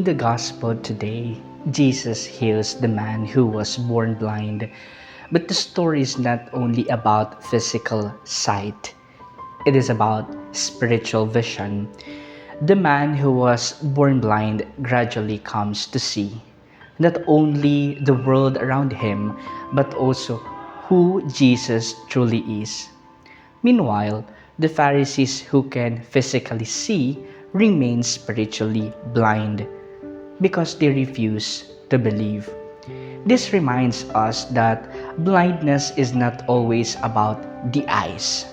the gospel today, Jesus heals the man who was born blind. But the story is not only about physical sight, it is about spiritual vision. The man who was born blind gradually comes to see not only the world around him, but also who Jesus truly is. Meanwhile, the Pharisees who can physically see remain spiritually blind because they refuse to believe. This reminds us that blindness is not always about the eyes.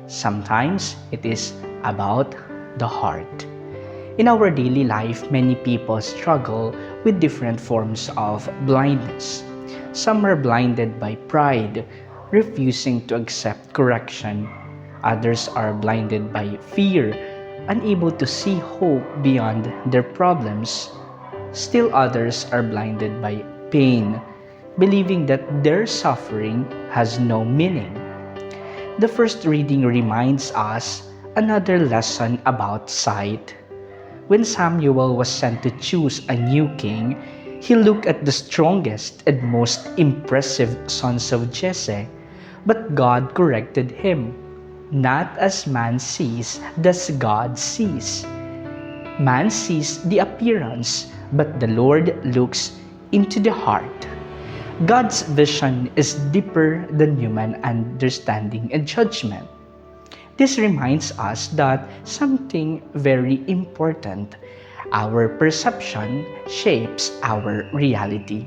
Sometimes it is about the heart. In our daily life, many people struggle with different forms of blindness. Some are blinded by pride, refusing to accept correction. Others are blinded by fear, unable to see hope beyond their problems. Still others are blinded by pain, believing that their suffering has no meaning. The first reading reminds us another lesson about sight. When Samuel was sent to choose a new king, he looked at the strongest and most impressive sons of Jesse, but God corrected him. Not as man sees, does God sees. Man sees the appearance, but the Lord looks into the heart. God's vision is deeper than human understanding and judgment. This reminds us that something very important. Our perception shapes our reality.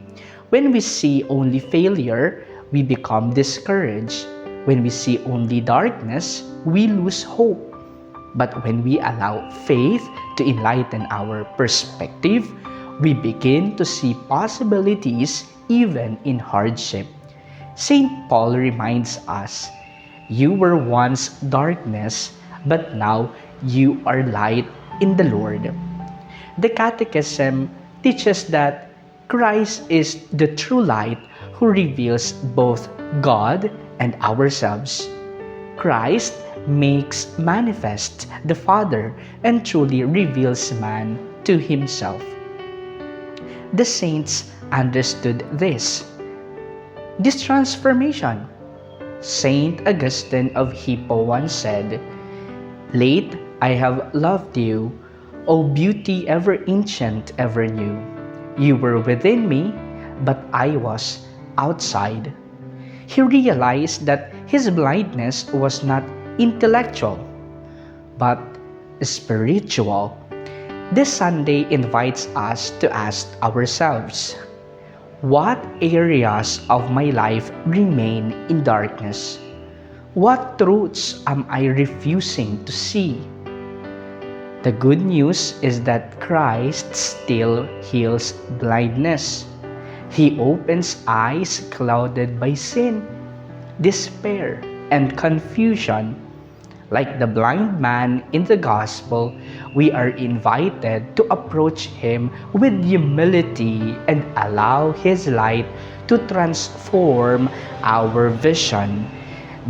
When we see only failure, we become discouraged. When we see only darkness, we lose hope. But when we allow faith to enlighten our perspective, we begin to see possibilities even in hardship. St. Paul reminds us, "You were once darkness, but now you are light in the Lord." The Catechism teaches that Christ is the true light who reveals both God and ourselves. Christ makes manifest the Father and truly reveals man to himself. The saints understood this transformation. Saint Augustine of Hippo once said, "Late I have loved you, O beauty ever ancient, ever new. You were within me, but I was outside." He realized that his blindness was not intellectual, but spiritual. This Sunday invites us to ask ourselves, what areas of my life remain in darkness? What truths am I refusing to see? The good news is that Christ still heals blindness. He opens eyes clouded by sin, despair, and confusion. Like the blind man in the gospel, we are invited to approach him with humility and allow his light to transform our vision.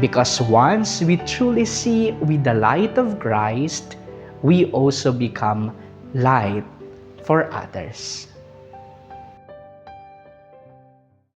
Because once we truly see with the light of Christ, we also become light for others.